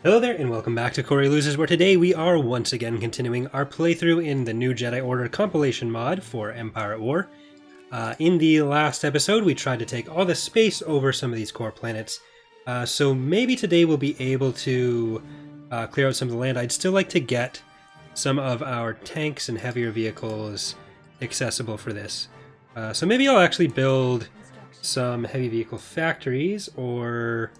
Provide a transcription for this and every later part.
Hello there, and welcome back to Corey Loses, where today we are once again continuing our playthrough in the new Jedi Order compilation mod for Empire at War. In the last episode, we tried to take all the space over some of these core planets, so maybe today we'll be able to clear out some of the land. I'd still like to get some of our tanks and heavier vehicles accessible for this. So maybe I'll actually build some heavy vehicle factories, or...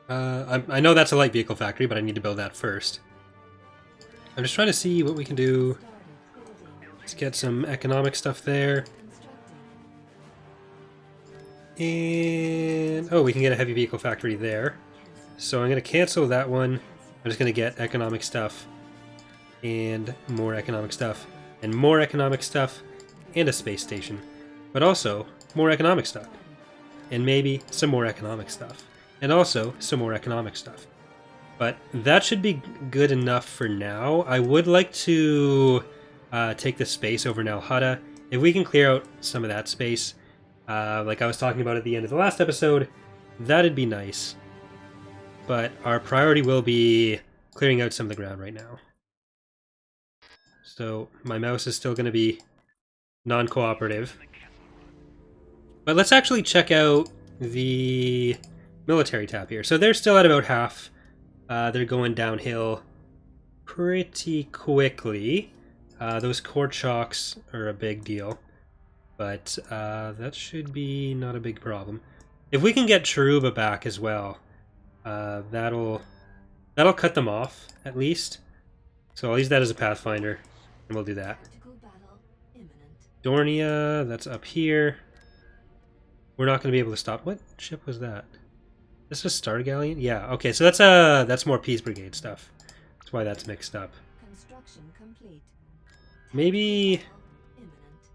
I know that's a light vehicle factory, but I need to build that first. I'm just trying to see what we can do. Let's get some economic stuff there. And... oh, we can get a heavy vehicle factory there. So I'm going to cancel that one. I'm just going to get economic stuff. And more economic stuff. And more economic stuff. And a space station. But also, more economic stuff. And maybe some more economic stuff. And also some more economic stuff. But that should be good enough for now. I would like to take the space over now Hutta. If we can clear out some of that space, like I was talking about at the end of the last episode, that'd be nice. But our priority will be clearing out some of the ground right now. So my mouse is still going to be non-cooperative. But let's actually check out the military tab here. So they're still at about half. They're going downhill pretty quickly. Those core chocks are a big deal, but that should be not a big problem. If we can get Cheruba back as well, that'll cut them off at least. So I'll use that as a pathfinder, and we'll do that. Dornier, that's up here. We're not going to be able to stop. What ship was that? This is Star Galleon? Yeah, okay, so that's more Peace Brigade stuff. That's why that's mixed up. Construction complete. Maybe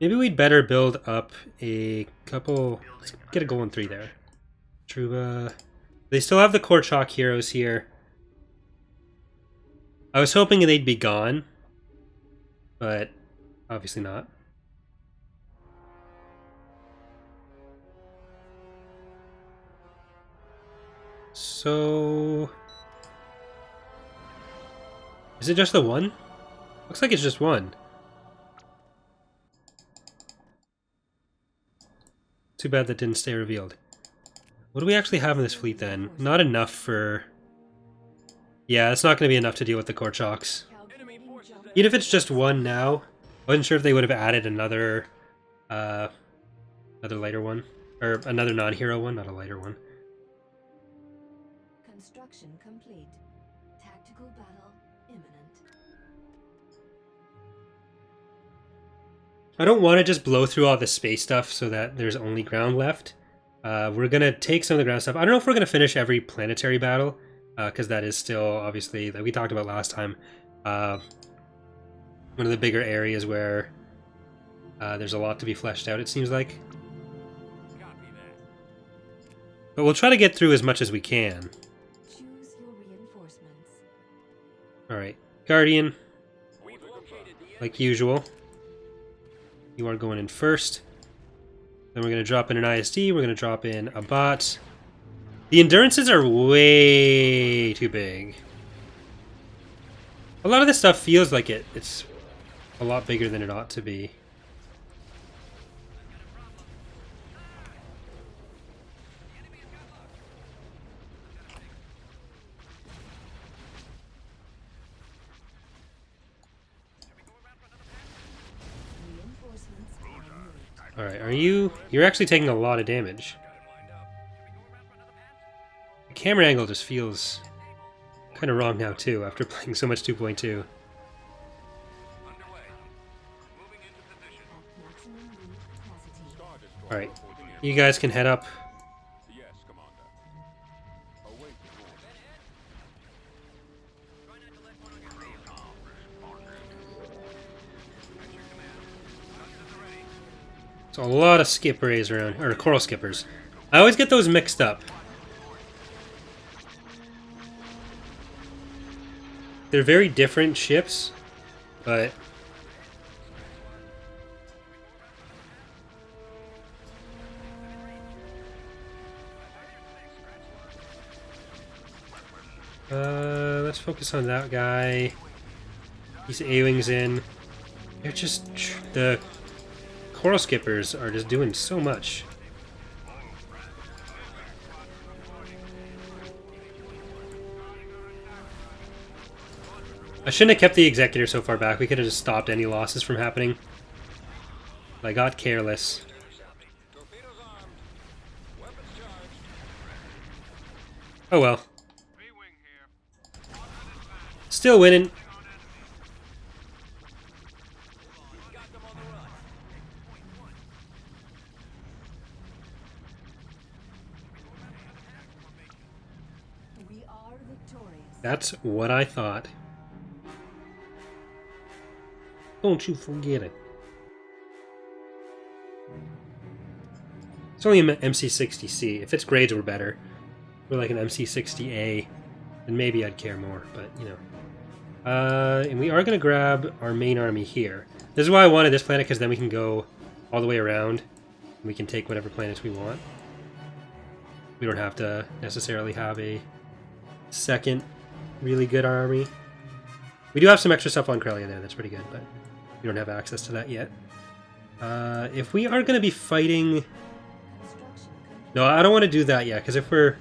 we'd better build up a couple... let's get a goal in 3 there. Truba... they still have the core chalk heroes here. I was hoping they'd be gone, but obviously not. So... is it just the one? Looks like it's just one. Too bad that didn't stay revealed. What do we actually have in this fleet then? Not enough for... yeah, it's not going to be enough to deal with the core chalks. Even if it's just one now, I wasn't sure if they would have added another lighter one. Or another non-hero one, not a lighter one. Construction complete. Tactical battle imminent. I don't want to just blow through all the space stuff so that there's only ground left. We're going to take some of the ground stuff. I don't know if we're going to finish every planetary battle, because that is still, obviously, like we talked about last time, one of the bigger areas where there's a lot to be fleshed out, it seems like. But we'll try to get through as much as we can. Alright, Guardian, like usual, you are going in first. Then we're going to drop in an ISD, we're going to drop in a bot. The endurances are way too big. A lot of this stuff feels like it's a lot bigger than it ought to be. Alright, you're actually taking a lot of damage. The camera angle just feels kind of wrong now too, after playing so much 2.2. Alright, you guys can head up. So a lot of skip rays around, or coral skippers. I always get those mixed up. They're very different ships, but Let's focus on that guy. He's A-Wings in. They're just... The Coral Skippers are just doing so much. I shouldn't have kept the Executor so far back. We could have just stopped any losses from happening. I got careless. Oh well. Still winning. We are victorious. That's what I thought. Don't you forget it. It's only an MC60C. If its grades were better, or like an MC60A, then maybe I'd care more, but you know. And we are going to grab our main army here. This is why I wanted this planet, because then we can go all the way around. And we can take whatever planets we want. We don't have to necessarily have a second really good army. We do have some extra stuff on Corellia there, that's pretty good, but we don't have access to that yet. If we are going to be fighting... No, I don't want to do that yet, because if we're...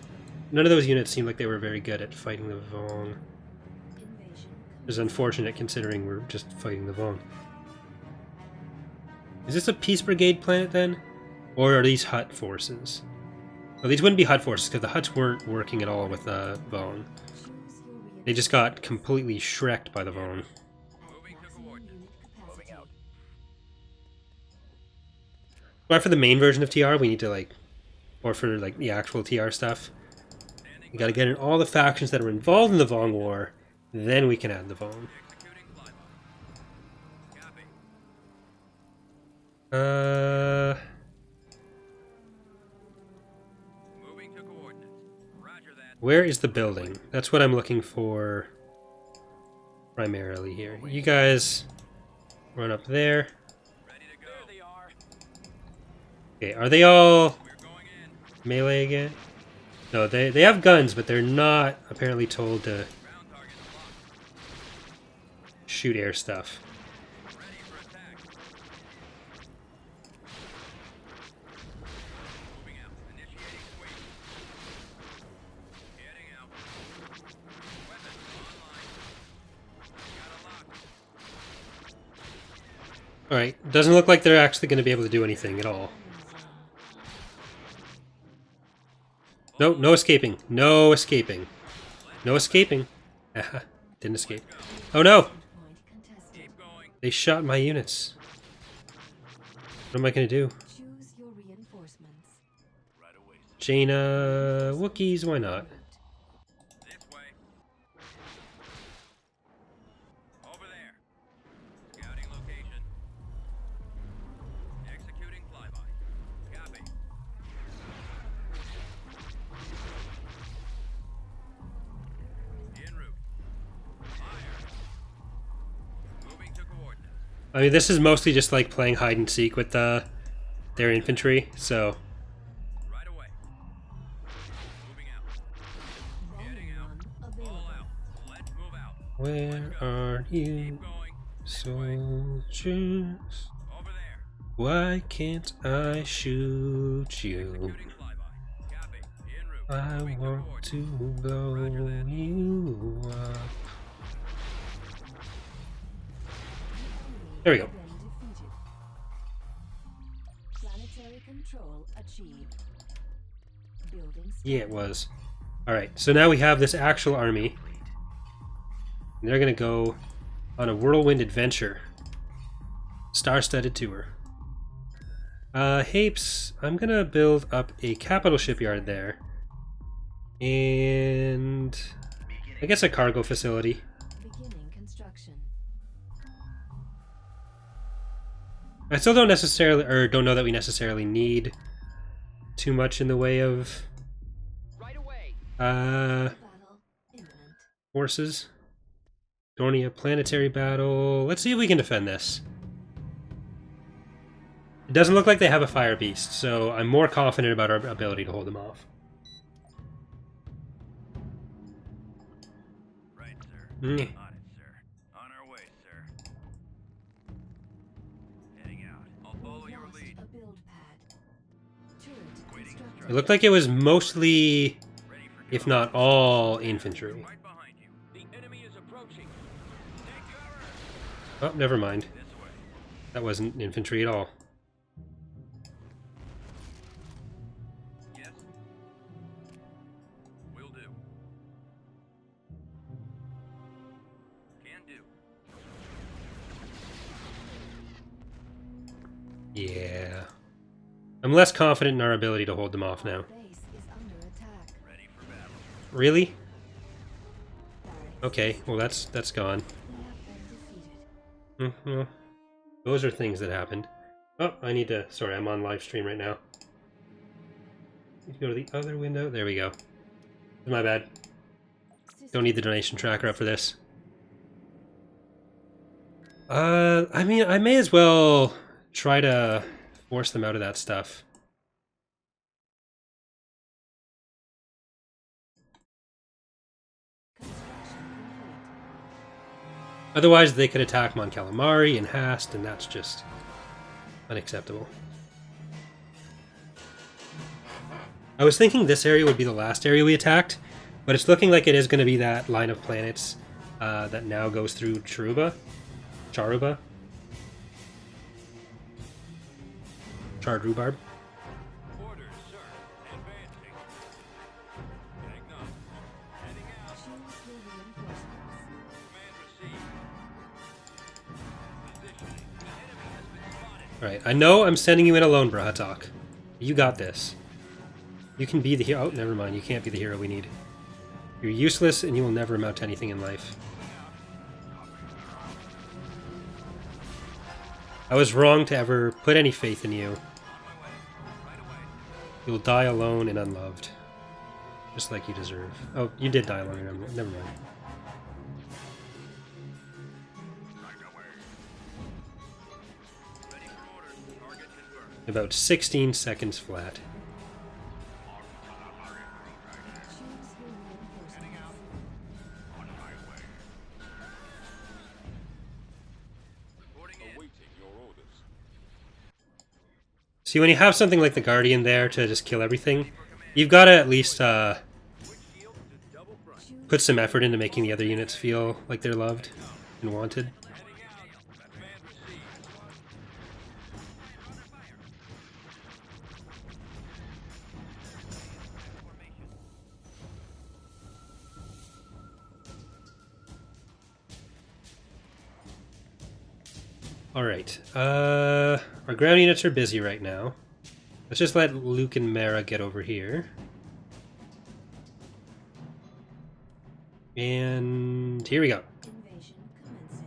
None of those units seem like they were very good at fighting the Vong. It's unfortunate considering we're just fighting the Vong. Is this a Peace Brigade planet then? Or are these Hutt forces? Well, these wouldn't be Hutt forces because the Hutts weren't working at all with the Vong. They just got completely shreked by the Vong. But for the main version of TR, we need to like... Or for like the actual TR stuff. We gotta get in all the factions that are involved in the Vong War. Then we can add the Vong. Where is the building? That's what I'm looking for primarily here. You guys run up there. Okay, are they all melee again? No, they have guns, but they're not apparently told to shoot air stuff. Alright, doesn't look like they're actually going to be able to do anything at all. No, no escaping. No escaping. No escaping. Aha, didn't escape. Oh no! They shot my units. What am I going to do? Choose your reinforcements. Jaina... Wookiees, why not? I mean, this is mostly just like playing hide and seek with their infantry, so. Right away. Moving out. Heading out. All out. Let's move out. Where are you, soldiers? Over there. Why can't I shoot you? Executing flyby. Copy. En route. I Moving to want coordinates. to blow you up. There we go. Then defeated. Planetary control achieved. Building Yeah, it was. Alright, so now we have this actual army. And they're going to go on a whirlwind adventure. Star-studded tour. Hapes, I'm going to build up a capital shipyard there. And I guess a cargo facility. beginning construction. I still don't necessarily, or don't know that we necessarily need too much in the way of Right away. Battle imminent. forces. Dornier planetary battle. Let's see if we can defend this. It doesn't look like they have a fire beast, so I'm more confident about our ability to hold them off. Mm. On it, sir. On our way, sir. Heading out. I'll follow your Lost lead. a build pad. Turret Waiting constructed. It looked like it was mostly, Ready for if cover. not all, infantry. Right behind you. The enemy is approaching. Take cover. Oh, never mind. This way. That wasn't infantry at all. Yes. Will do. Can do. Yeah. I'm less confident in our ability to hold them off now. Base is under attack. Ready for battle. Really? Barracks. Okay, well that's gone. They have been defeated. Those are things that happened. Oh, I need to... Sorry, I'm on live stream right now. Need to go to the other window. There we go. My bad. Don't need the donation tracker up for this. I mean, I may as well try to force them out of that stuff. Construction complete. Otherwise, they could attack Mon Calamari and Hast, and that's just unacceptable. I was thinking this area would be the last area we attacked, but it's looking like it is going to be that line of planets that now goes through Charuba. Charred rhubarb. Orders, sir. Advancing. Heading up. Heading out. Choose your reinforcements. Command received. Positioning. The enemy has been spotted. Alright, I know I'm sending you in alone, Brahatok. You got this. You can be the hero. Oh, never mind. You can't be the hero we need. You're useless and you will never amount to anything in life. I was wrong to ever put any faith in you. On my way. Right away. You'll die alone and unloved. Just like you deserve. Oh, you did die alone and unloved. Never mind. Ready for orders. Target confirmed. About 16 seconds flat. Choose your reinforcements. Reporting in. See, when you have something like the Guardian there to just kill everything, you've got to at least Quick shield to double front. Choose put some effort into making the other units feel like they're loved and wanted. Heading out. Command received. Formation. Alright, our ground units are busy right now. Let's just let Luke and Mara get over here. And here we go. invasion commencing.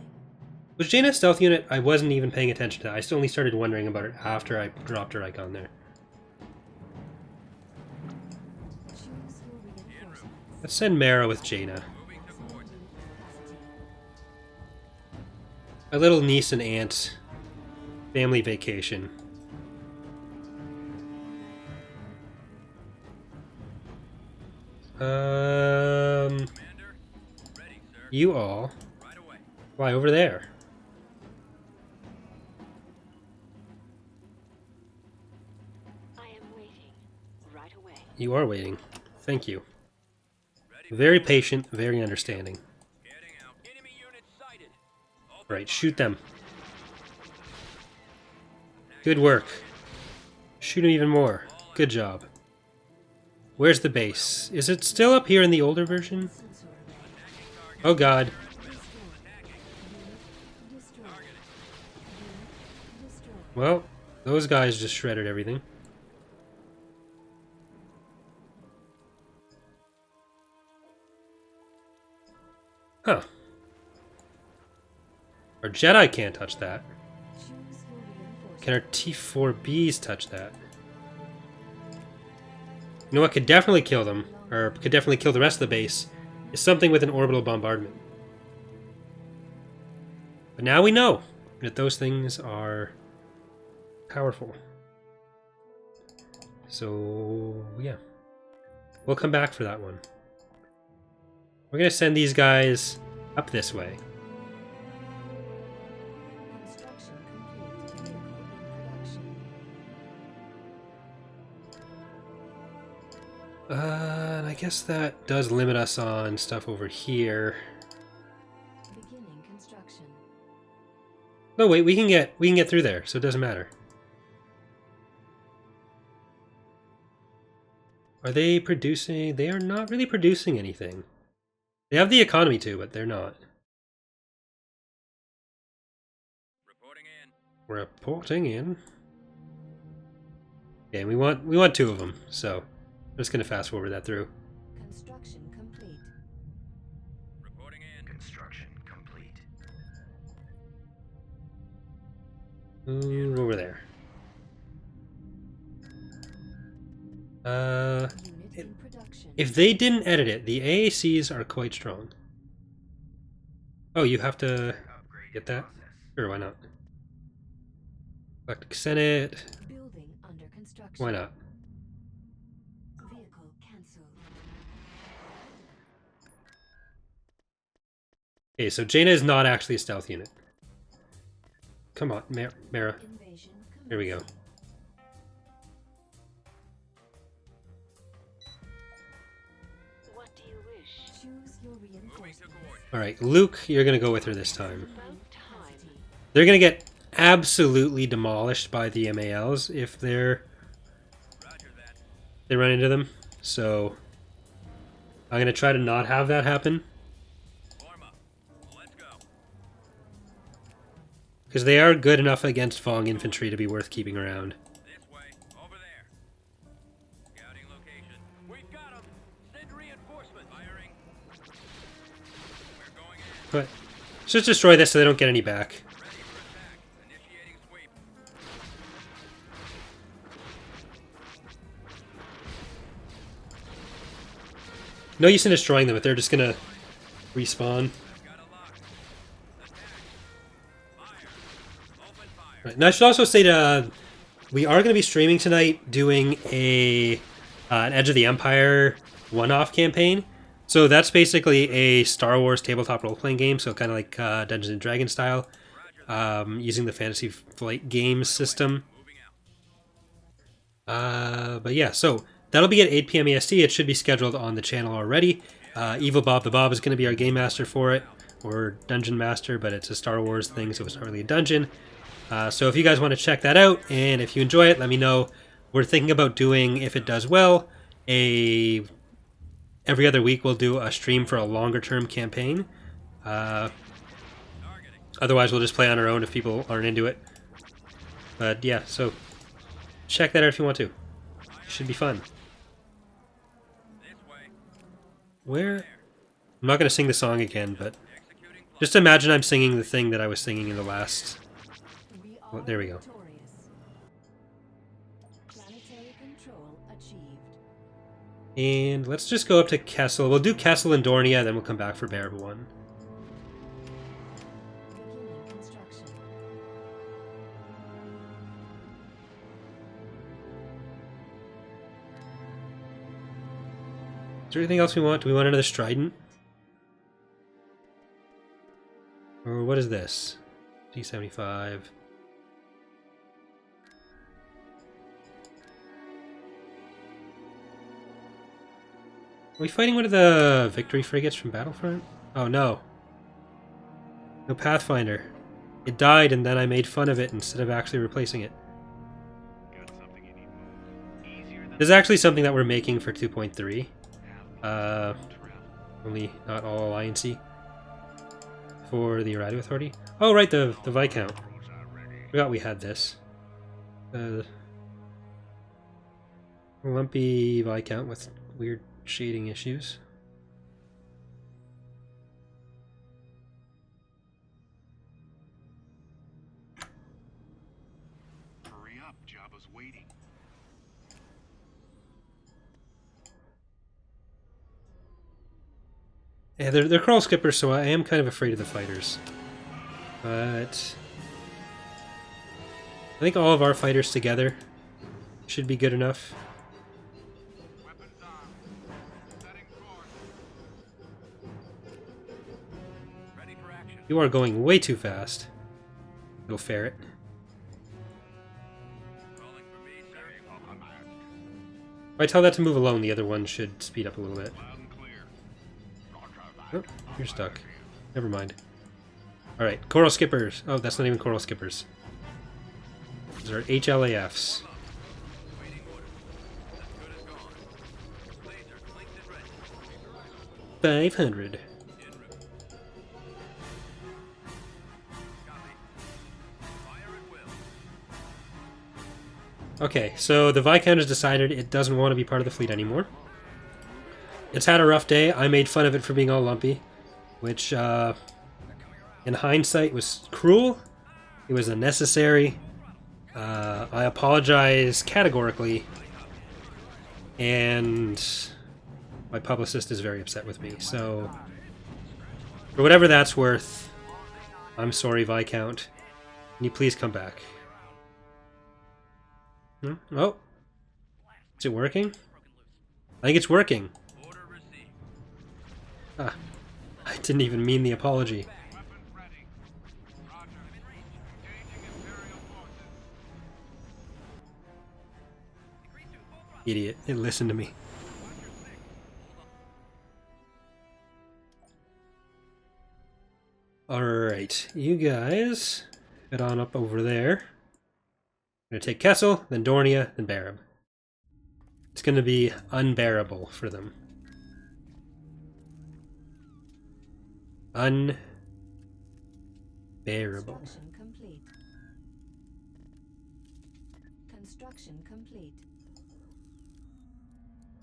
Was Jaina a stealth unit? I wasn't even paying attention to that. I still only started wondering about it after I dropped her icon there. Choose your reinforcements. Let's send Mara with Jaina. Moving to port. Capacity. A little niece and aunt family vacation. Commander. Ready, sir. You all Right away. fly over there. I am waiting. Right away. You are waiting. Thank you. Ready. Very patient, very understanding. Heading out. Enemy unit sighted. Open Right, fire. shoot them. Good work. Shoot him even more. Good job. Where's the base? Is it still up here in the older version? Sensor array. Oh god. Destroyed. Destroyed. Unit destroyed. Well, those guys just shredded everything. Huh. Our Jedi can't touch that. Choose your reinforcements. Can our T4Bs touch that? You know what could definitely kill them, or could definitely kill the rest of the base, is something with an orbital bombardment. But now we know that those things are powerful. So, yeah. We'll come back for that one. We're going to send these guys Up this way. Construction complete. Vehicle in production. And I guess that does limit us on stuff over here. Beginning construction. No, wait, we can get through there, so it doesn't matter. Are they producing? They are not really producing anything. They have the economy too, but they're not. Reporting in. Reporting in. Okay, we want 2 of them, so I'm just gonna fast forward that through. Construction complete. Reporting in. Construction complete. Move over there. Unit in production. If they didn't edit it, the AACs are quite strong. Oh, you have to Upgrade get that? process. Sure, why not? Galactic Senate. Building under construction. Why not? Vehicle cancelled. Okay, so Jaina is not actually a stealth unit. Come on, Mara. Invasion Here we go. commencing. What do you wish? Choose your Moving to reinforcements. coordinates. Alright, Luke, you're gonna go with her this time. About time. Capacity. They're gonna get absolutely demolished by the MALs if Roger that. they run into them. So I'm gonna try to not have that happen. Form up. Let's go. Because they are good enough against Vong infantry to be worth keeping around. This way. Over there. Scouting location. We've got them. Send reinforcements. Firing. We're going in. But let's just destroy this so they don't get any back. Ready for attack. Initiating sweep. No use in destroying them if they're just gonna respawn. I've got a lock. Attack. Fire. Open fire. Right. Now I should also say that we are going to be streaming tonight doing an Edge of the Empire one-off campaign. So that's basically a Star Wars tabletop role-playing game, so kind of like Dungeons and Dragons style, using the Fantasy Flight Games system. Moving out. But yeah, so that'll be at 8 p.m. EST. It should be scheduled on the channel already. Evil Bob the Bob is going to be our game master for it, or dungeon master, but it's a Star Wars thing, so it's not really a dungeon. So if you guys want to check that out, and if you enjoy it, let me know. We're thinking about doing, if it does well, every other week we'll do a stream for a longer term campaign. Otherwise we'll just play on our own if people aren't into it. But yeah, so check that out if you want to. Should be fun. This way. Where? I'm not going to sing the song again, but Executing plan. just imagine I'm singing the thing that I was singing in the last... We are Well, there we go. victorious. Planetary control achieved. And let's just go up to Kessel. We'll do Kessel and Dornier, then we'll come back for Barab 1. Beginning construction. Is there anything else we want? Do we want another Strident? Or what is this? D75. Are we fighting one of the victory frigates from Battlefront? Oh no. No Pathfinder. It died and then I made fun of it instead of actually replacing it. Got something you need moved. Easier than This is actually something that we're making for 2.3. travel. Only not all alliancy. For the Radio Authority. Oh right, the Viscount. Crews are ready. Forgot we had this. Lumpy Viscount with weird shading issues. Hurry up, Jabba's waiting. Yeah, they're crawl skippers, so I am kind of afraid of the fighters. But I think all of our fighters together should be good enough. Weapons armed. Setting course. You are going way too fast. Little ferret. Calling for me, sir. If I tell that to move alone, the other one should speed up a little bit. Loud and clear. Oh, you're stuck. Never mind. Alright, coral skippers. Oh, that's not even coral skippers. Those are HLAFs. Waiting orders. As good as gone. Laser clinked and ready. 500. En route. Copy. Fire at will. Okay, so the Viscount has decided it doesn't want to be part of the fleet anymore. It's had a rough day. I made fun of it for being all lumpy, which, in hindsight, was cruel. It was unnecessary. I apologize categorically, and my publicist is very upset with me. So, for whatever that's worth, I'm sorry, Viscount. Can you please come back? Oh, is it working? I think it's working. Order received. Ah, I didn't even mean the apology. Weapons ready. Roger. Engaging Imperial forces. Idiot, it listened to me. Alright, you guys head on up over there. I'm gonna take Kessel, then Dornia, then Barab. It's gonna be unbearable for them. Unbearable. Construction complete. Construction complete.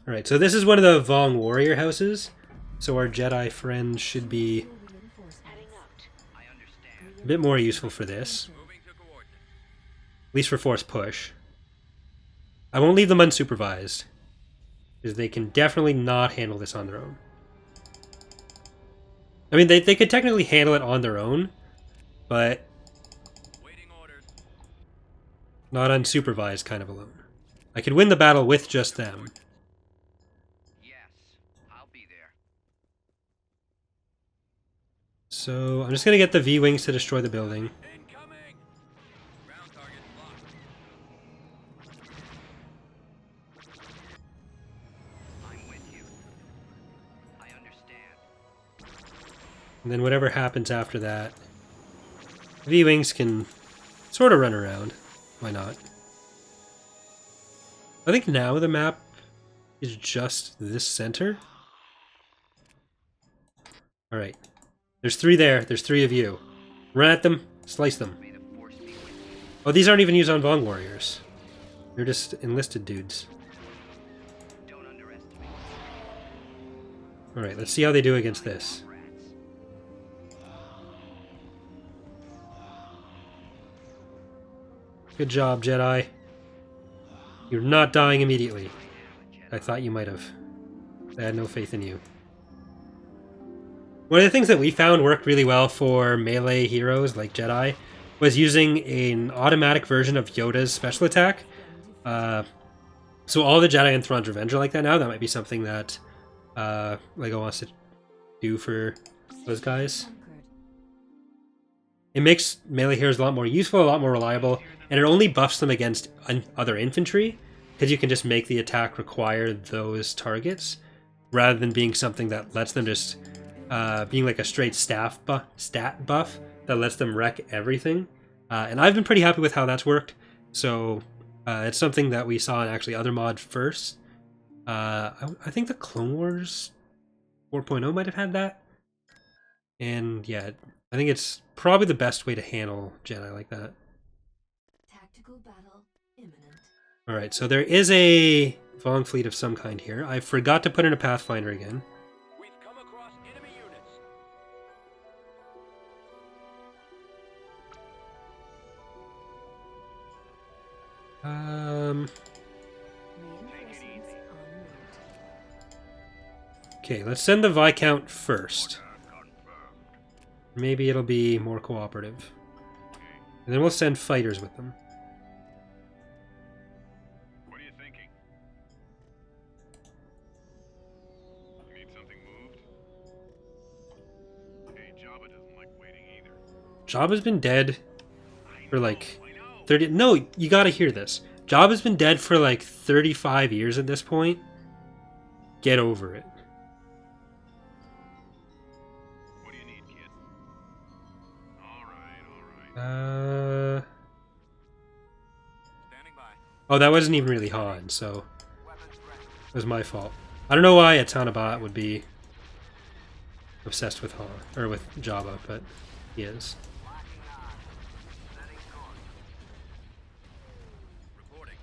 Alright, so this is one of the Vong warrior houses. So our Jedi friends should be Full reinforcement. Heading out. I understand. a bit more useful for this. Moving to coordinates. At least for force push. I won't leave them unsupervised, because they can definitely not handle this on their own. I mean, they could technically handle it on their own, but Waiting orders. not unsupervised kind of alone. I could win the battle with just them. Yes, I'll be there. So I'm just going to get the V-Wings to destroy the building. Incoming. Ground target locked. I'm with you. I understand. And then whatever happens after that, V-Wings can sort of run around. Why not? I think now the map is just this center. Alright. There's 3 there. There's 3 of you. Run at them. Slice them. May the force be with you. Oh, these aren't even used on Vong warriors. They're just enlisted dudes. Don't underestimate. Alright, let's see how they do against this. Rats. Good job, Jedi. You're not dying immediately. I thought you might have. I had no faith in you. One of the things that we found worked really well for melee heroes like Jedi was using an automatic version of Yoda's special attack. So all the Jedi in Thrawn's Revenge are like that now. That might be something that LEGO wants to do for those guys. Conquered. It makes melee heroes a lot more useful, a lot more reliable, and it only buffs them against other infantry, because you can just make the attack require those targets, rather than being something that lets them just, being like a straight stat buff that lets them wreck everything. And I've been pretty happy with how that's worked, so it's something that we saw in actually other mods first. I think the Clone Wars 4.0 might have had that. And yeah, I think it's probably the best way to handle Jedi like that. Tactical battle imminent. Alright, so there is a Vong fleet of some kind here. I forgot to put in a Pathfinder again. We've come across enemy units. Reinforcements en route. Okay, let's send the Viscount first. Confirmed. Maybe it'll be more cooperative. And then we'll send fighters with them. What are you thinking? You need something moved? Hey, Jabba doesn't like waiting Jabba's been dead for like 30... No, you gotta hear this. Jabba's been dead for like 35 years at this point. Get over it. What do you need, kid? All right. Standing by. Oh, that wasn't even really Han, so it was my fault. I don't know why a Tanabot would be obsessed with Han, or with Jabba, but he is. Reporting.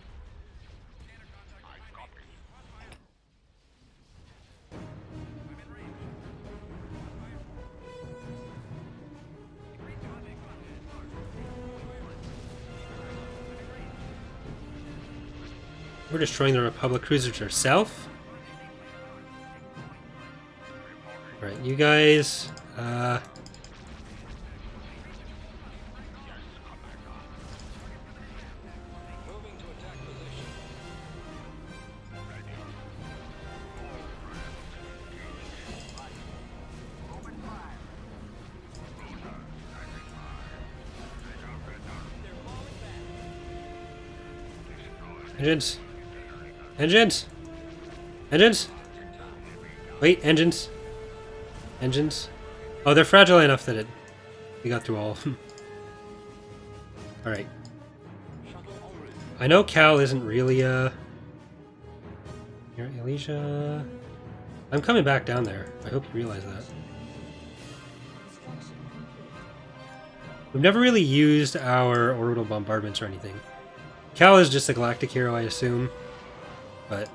I'm in range. We're destroying the Republic cruisers herself? Alright, you guys, engines! Engines! Engines! Wait, engines! Engines? Oh, they're fragile enough that we got through all of them. Alright. I know Cal isn't really, Here, Elysia... I'm coming back down there. I hope you realize that. We've never really used our orbital bombardments or anything. Cal is just a galactic hero, I assume. But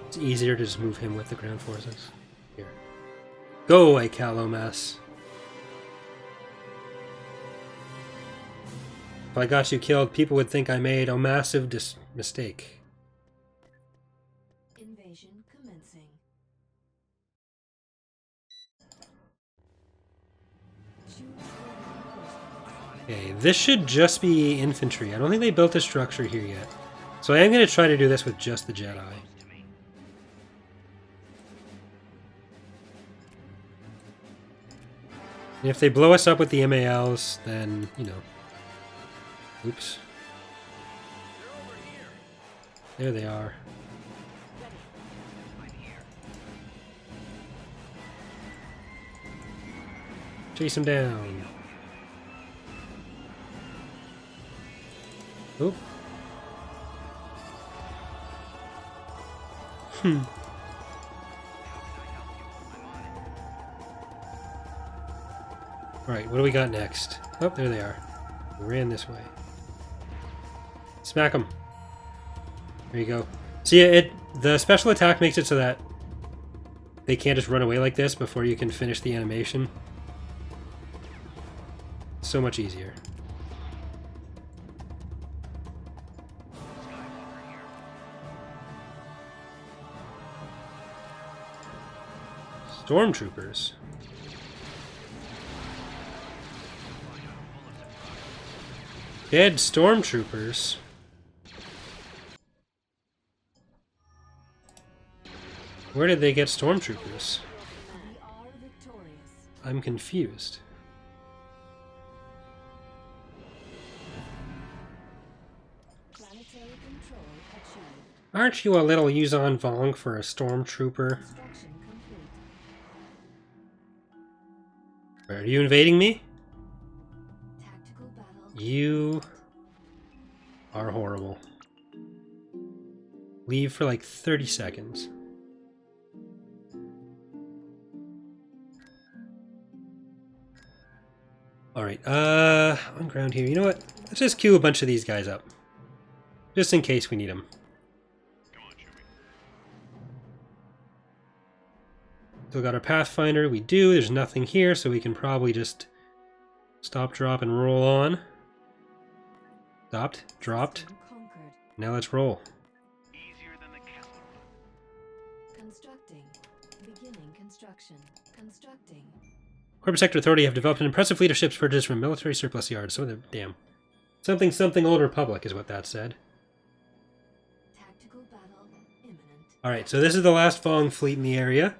it's easier to just move him with the ground forces. Here. Go away, Cal Omas. If I got you killed, people would think I made a massive mistake. Invasion commencing. Choose orbital Okay, this should just be infantry. I don't think they built a structure here yet. So I am going to try to do this with just the Jedi. And if they blow us up with the MALs, then, you know. Oops. There they are. Chase them down. Oop. Alright, what do we got next? Oh, there they are. They ran this way. Smack them. There you go. See, the special attack makes it so that they can't just run away like this before you can finish the animation. So much easier. Stormtroopers. Dead stormtroopers. Where did they get stormtroopers? We are victorious. I'm confused. Planetary control achieved. Aren't you a little Yuzon Vong for a stormtrooper? Construction complete. Are you invading me? Tactical battle. You are horrible. Leave for like 30 seconds. Alright, on ground here. You know what? Let's just queue a bunch of these guys up. Just in case we need them. Come on, Chewie. Still got our Pathfinder. We do. There's nothing here, so we can probably just stop, drop, and roll on. Stopped, dropped. System conquered. Now let's roll. Easier than the Kessel Run. Constructing. Beginning construction. Constructing. Corporate Sector Authority have developed an impressive fleet of ships purchased from military surplus yards. So damn. Something something Old Republic is what that said. Tactical battle imminent. Alright, so this is the last Vong fleet in the area.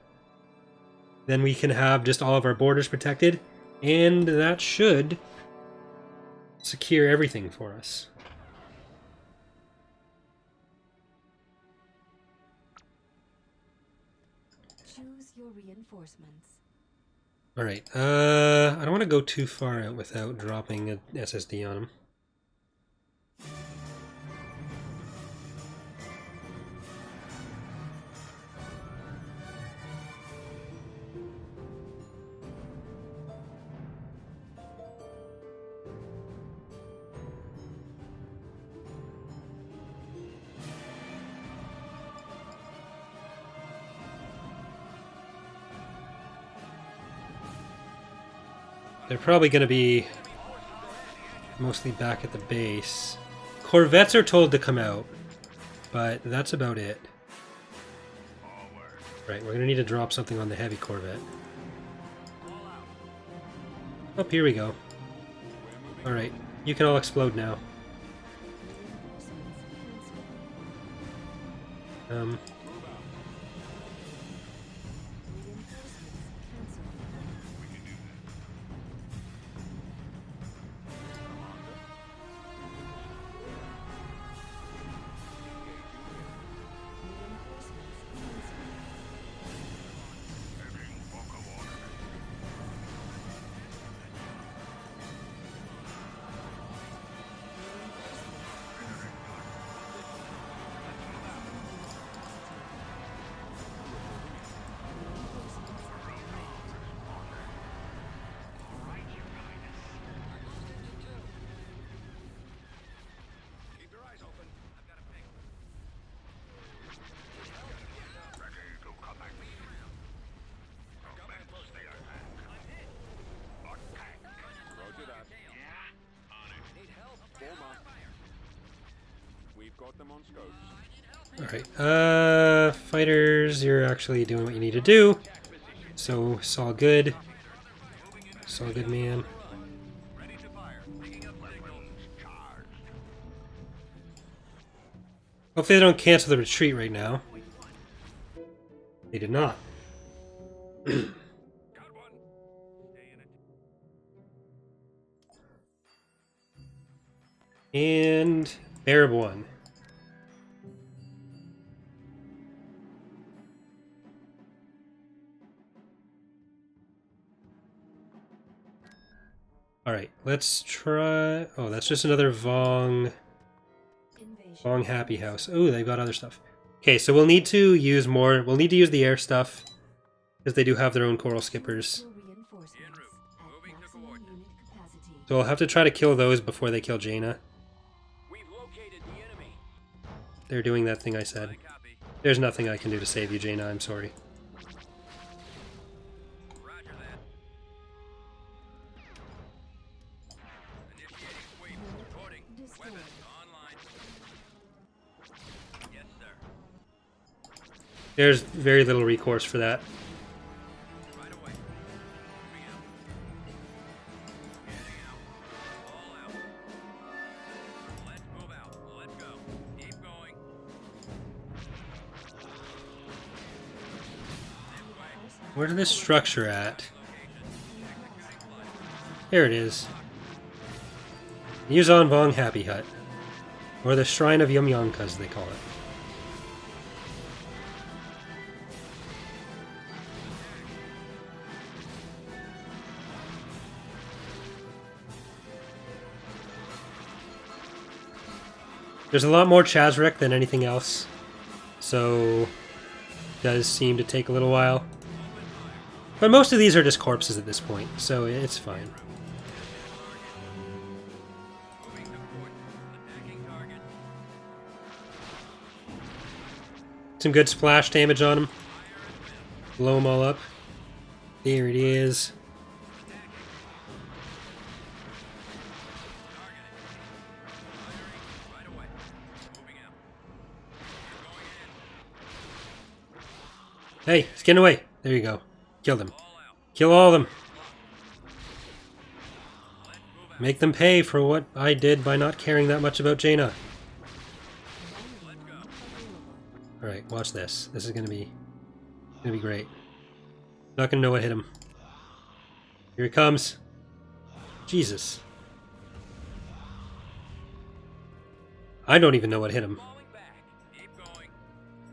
then we can have just all of our borders protected, and that should secure everything for us. Choose your reinforcements. Alright, I don't want to go too far out without dropping an SSD on them. They're probably going to be mostly back at the base. Corvettes are told to come out, but that's about it. Right, we're going to need to drop something on the heavy Corvette. Oh, here we go. Alright, you can all explode now. Reinforcements cancelled. Keep your eyes open. I've got a ping. Roger that. Need help? Form up. We've got them on scopes. Alright, fighters, you're actually doing what you need to do. So, it's all good. It's all good, man. Ready to fire. Picking up signals. Hopefully they don't cancel the retreat right now. They did not. Got one. Stay in it. And Barab 1. Alright, let's try... Oh, that's just another Vong Invasion. Happy House. Oh, they've got other stuff. Okay, so we'll need to use more... We'll need to use the air stuff, because they do have their own coral skippers. Your reinforcements at Moving to maximum coordinates. unit capacity. So I'll have to try to kill those before they kill Jaina. We've located the enemy. They're doing that thing I said. I copy. There's nothing I can do to save you, Jaina. I'm sorry. Roger that. Initiating sweep. Reporting. Destroyed. Weapons online. Yes, sir. There's very little recourse for that. Right away. Moving out. Getting out. All out. Let's move out. Let's go. Keep going. This way. Where's this structure at? Location. There it is. Yuzon Vong Happy Hut. Or the Shrine of Yum-Yonka, as they call it. There's a lot more Chazrek than anything else, so it does seem to take a little while. But most of these are just corpses at this point, so it's fine. Moving to port. Attacking target. Some good splash damage on them. Blow them all up. There it is. Right away. Moving out. Going in. Hey, it's getting away. There you go. Kill them. All out. Kill all of them. Let's move out. Make them pay for what I did by not caring that much about Jaina. Let's go. Alright, watch this. This is gonna be great. Not gonna know what hit him. Here he comes. Jesus. I don't even know what hit him. Falling back. Keep going.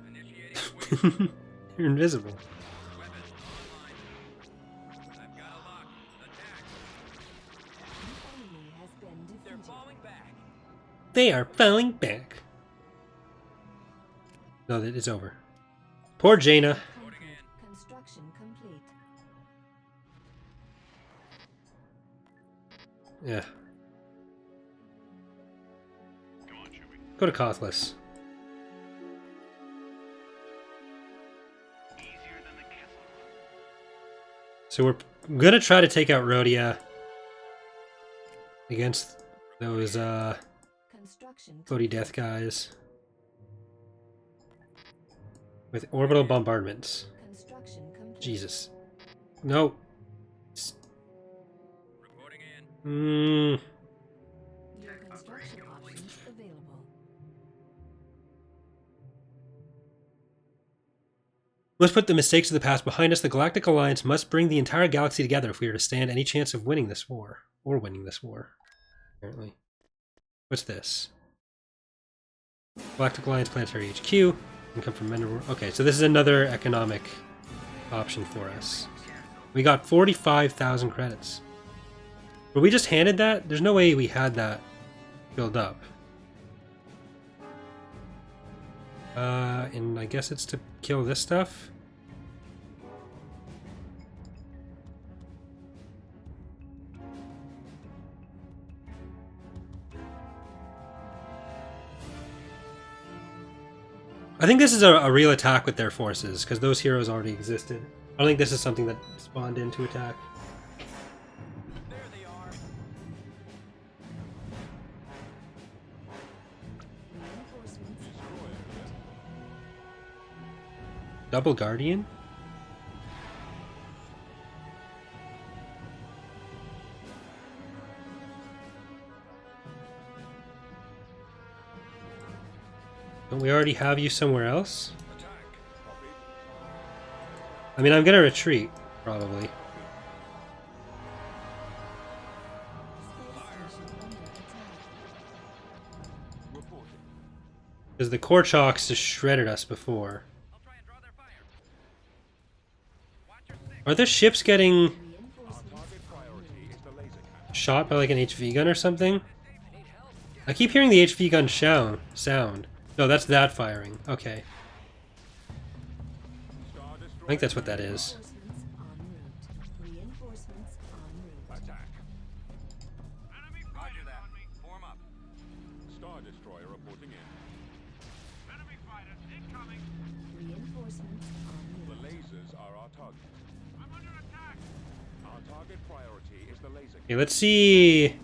Initiating wave. You're invisible. Weapon online. I've got a lock. Attack. An enemy has been They're defeated. falling back. They are falling back. No, it's over. Poor Jaina. Loading in. Construction complete. Yeah. Go to Cothless. So we're gonna try to take out Rhodia against those Construction floaty death guys with orbital bombardments. Construction complete. Jesus. No. Reporting in. New construction options available. Let's put the mistakes of the past behind us. The Galactic Alliance must bring the entire galaxy together if we are to stand any chance of winning this war. Or winning this war, apparently. What's this? Galactic Alliance Planetary HQ. Income from Mender. Okay, so this is another economic option for us. We got 45,000 credits. Were we just handed that? There's no way we had that filled up. And I guess it's to kill this stuff. I think this is a real attack with their forces, because those heroes already existed. I don't think this is something that spawned in to attack. There they are. Reinforcements Double Guardian? Don't we already have you somewhere else? Attack. Copy. I mean, I'm gonna retreat, probably. Space station under attack. Reporting. Because the core chalks just shredded us before. I'll try and draw their fire. Watch your six. Are the ships getting Our Reinforcements target priority is the laser cannon. shot by like an HV gun or something? I keep hearing the HV gun sound. No, that's that firing. Okay. Star I Destroyer. think that's what that is. Reinforcements en route. Reinforcements en route. Attack. Roger that. Form up. Star Destroyer reporting in. Reinforcements en The route. lasers are our target. Our target priority is the laser Okay, let's see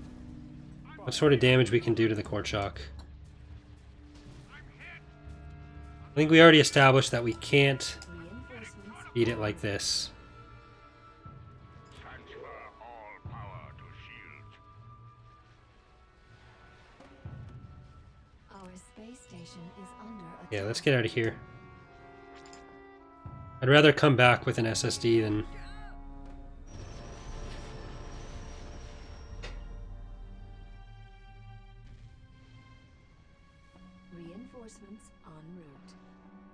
what sort of damage we can do to the core chalk. I think we already established that we can't Reinforcements beat it like this. Transfer all power to shield. Our space station is under attack. Yeah, let's get out of here. I'd rather come back with an SSD than... Reinforcements en route.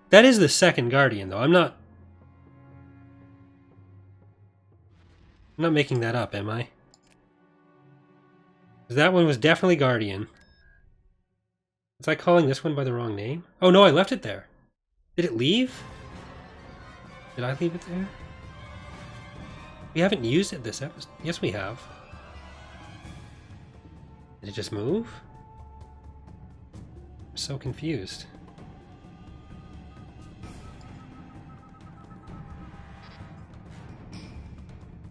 That is the second Guardian, though. I'm not making that up, am I? 'Cause that one was definitely Guardian. Was I calling this one by the wrong name? Oh no, I left it there. Did it leave? Did I leave it there? We haven't used it this episode. Yes, we have. Did it just move? I'm so confused.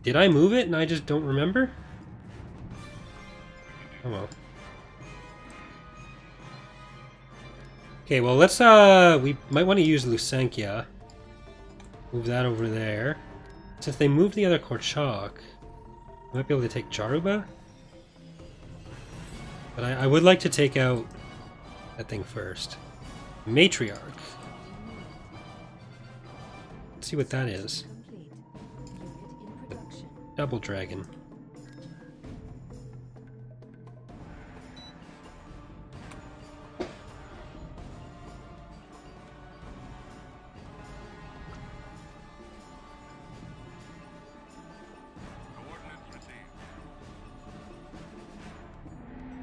Did I move it and I just don't remember? Oh well. Okay, well let's we might want to use Lusenkia. Move that over there. Since they moved the other Korchak, we might be able to take Jaruba. But I would like to take out that thing first. Matriarch. Let's see what that is. Complete. Double dragon. Coordinates received.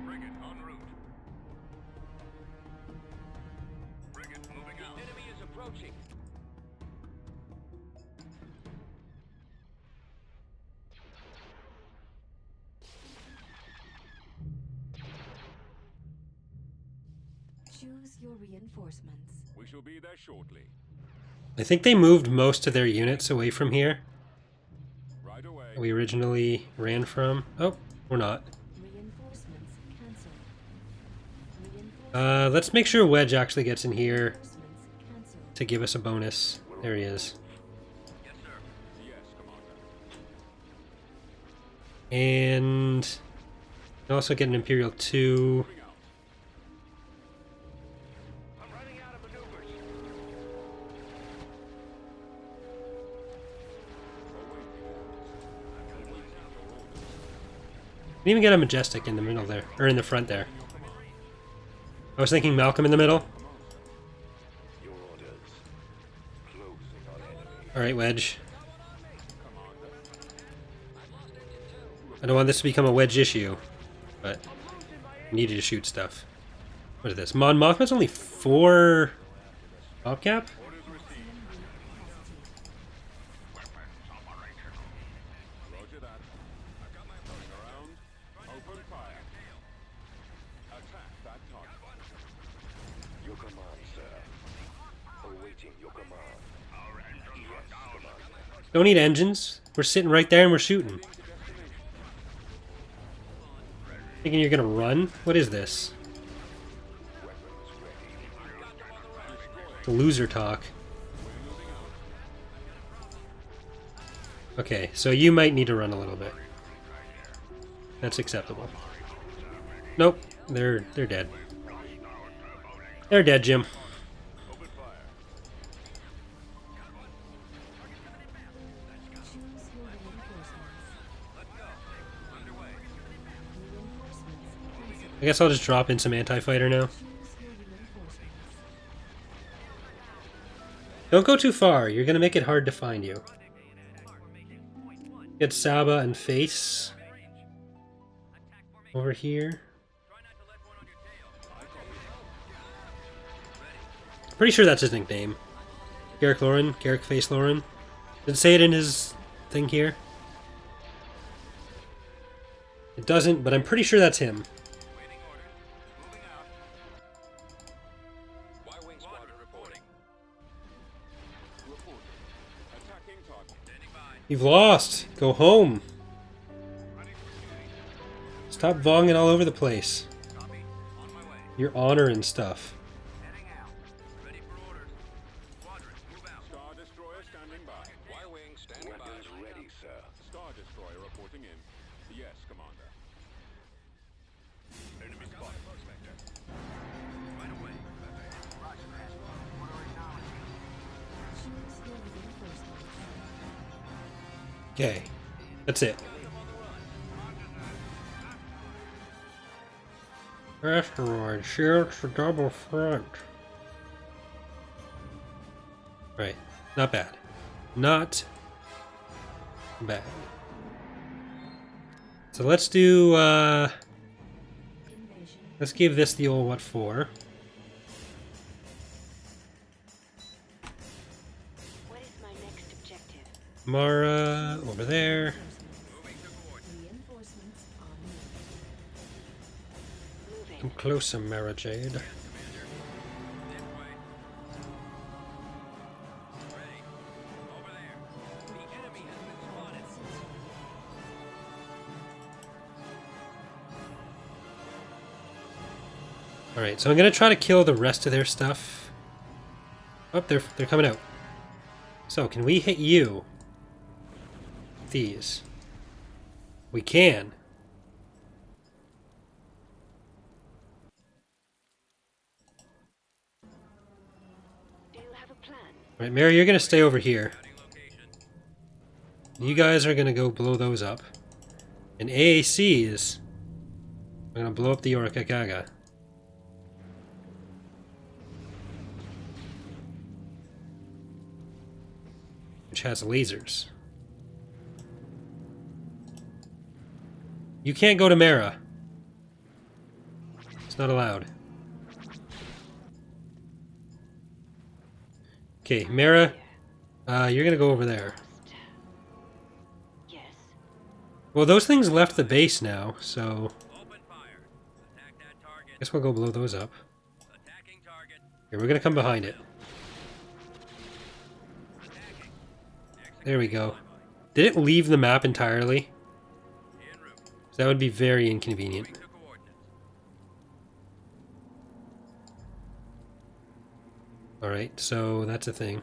Frigate en route. Frigate moving out. Enemy is approaching. Choose your reinforcements. We shall be there shortly. I think they moved most of their units away from here. Right away. We originally ran from. Oh, we're not. Reinforcements cancelled. Let's make sure Wedge actually gets in here Reinforcements cancelled. to give us a bonus. There he is. Yes, sir. Yes, Commander. And we also get an Imperial 2. Moving out. I'm running out of maneuvers. Can even get a Majestic in the middle there, or in the front there. I was thinking Malcolm in the middle. Your orders. Closing on enemy. Alright, Wedge. I don't want this to become a Wedge issue, but I needed to shoot stuff. What is this? Mon Mothma's only 4 top cap? Orders received. Weapons operational. Roger that. I've got my turning around. Open fire. Attack that target. Your command, sir. Awaiting your command. Our engines are down. Don't need engines. We're sitting right there and we're shooting. Thinking you're gonna run? What is this? The loser talk. Okay, so you might need to run a little bit. That's acceptable. Nope, they're dead. They're dead, Jim. Open fire. Choose your reinforcements. Let's go. Underway. Reinforcements cancelled. I guess I'll just drop in some anti-fighter now. Choose your reinforcements. Don't go too far, you're gonna make it hard to find you. Get Saba and Face over here. Try not to let one on your tail. Pretty sure that's his nickname. Garrick Lauren, Garrick Face Lauren. Did it say it in his thing here? It doesn't, but I'm pretty sure that's him. Waiting orders. Moving out. Y-wing squadron reporting. Reporting. Attacking target. Standing by. You've lost. Go home. Ready for duty. Stop vonging all over the place. Copy. On my way. Your honor and stuff. Heading out. Ready for orders. Squadron, move out. Star Destroyer standing by. Y-wing standing by. Weapons ready, sir. Star Destroyer reporting in. Yes, Commander. Enemy spotted. Right away. Choose your reinforcements. Okay. That's it. Asteroid shields the double front. Right. Not bad. Not bad. So let's do, Invasion. let's give this the old what for. What is my next objective? Mara, over there. Reinforcements on Moving. Come closer, Mara Jade. This way. Ready. Over there. The enemy has been spotted. Alright, so I'm gonna try to kill the rest of their stuff. Oh, they're coming out. So, can we hit you? These. We can. Do you have a plan? Alright, Mary, you're gonna stay over here. Scouting location. You guys are gonna go blow those up. And AACs are gonna blow up the Orca-Gaga. Which has lasers. You can't go to Mara. It's not allowed. Okay, Mara, you're gonna go over there. Yes. Well, those things left the base now, so Open fire. Attack that target. guess we'll go blow those up. Attacking target. Here, we're gonna come behind it. Attacking. There we go. Did it leave the map entirely? En route. That would be very inconvenient. Moving to coordinates. Alright, so that's a thing.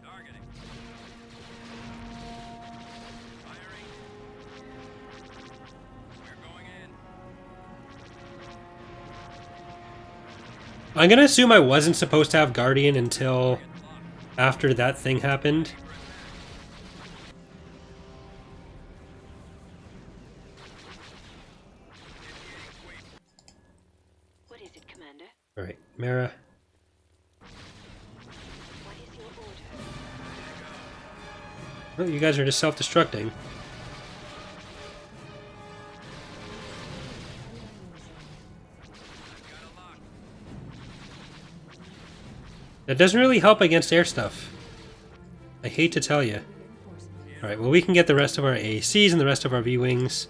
Targeting. Firing. We're going in. I'm gonna assume I wasn't supposed to have Guardian until after that thing happened. What is it, Commander? Alright, Mara. What is your order? Oh, you guys are just self-destructing. That doesn't really help against air stuff. I hate to tell you. Alright, well we can get the rest of our ACs and the rest of our V-Wings.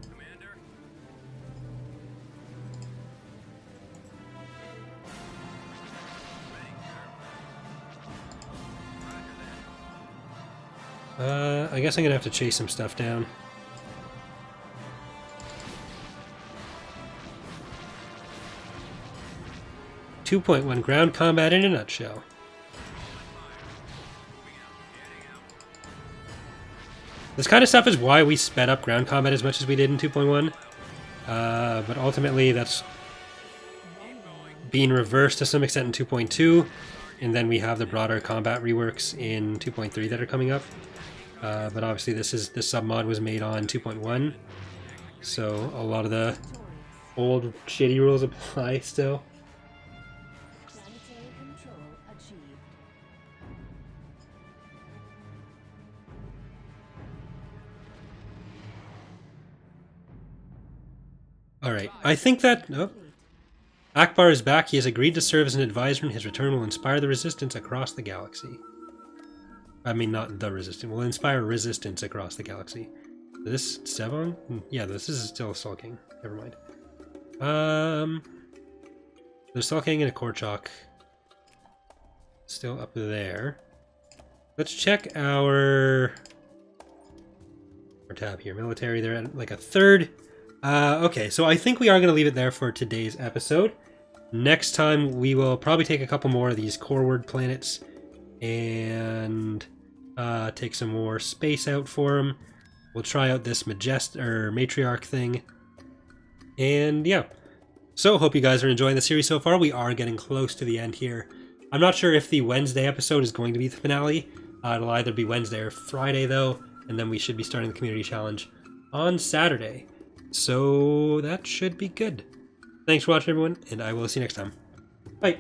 Commander. I guess I'm gonna have to chase some stuff down. .1 ground combat in a nutshell. This kind of stuff is why we sped up ground combat as much as we did in 2.1. But ultimately that's being reversed to some extent in 2.2. And then we have the broader combat reworks in 2.3 that are coming up. But obviously this submod was made on 2.1. So a lot of the old shitty rules apply still. Planetary control achieved. Alright, I think that... Oh. Akbar is back. He has agreed to serve as an advisor, and his return will inspire the resistance across the galaxy. I mean, not the resistance. Will inspire resistance across the galaxy. This Sevon? Yeah, this is still sulking. Never mind. There's sulking and a Korchak. Still up there. Let's check our tab here. Military, they're at like a third. Okay, so I think we are going to leave it there for today's episode. Next time, we will probably take a couple more of these Coreward planets and take some more space out for them. We'll try out this Matriarch thing. And yeah. So, hope you guys are enjoying the series so far. We are getting close to the end here. I'm not sure if the Wednesday episode is going to be the finale. It'll either be Wednesday or Friday, though. And then we should be starting the Community Challenge on Saturday. So, that should be good. Thanks for watching, everyone, and I will see you next time. Bye!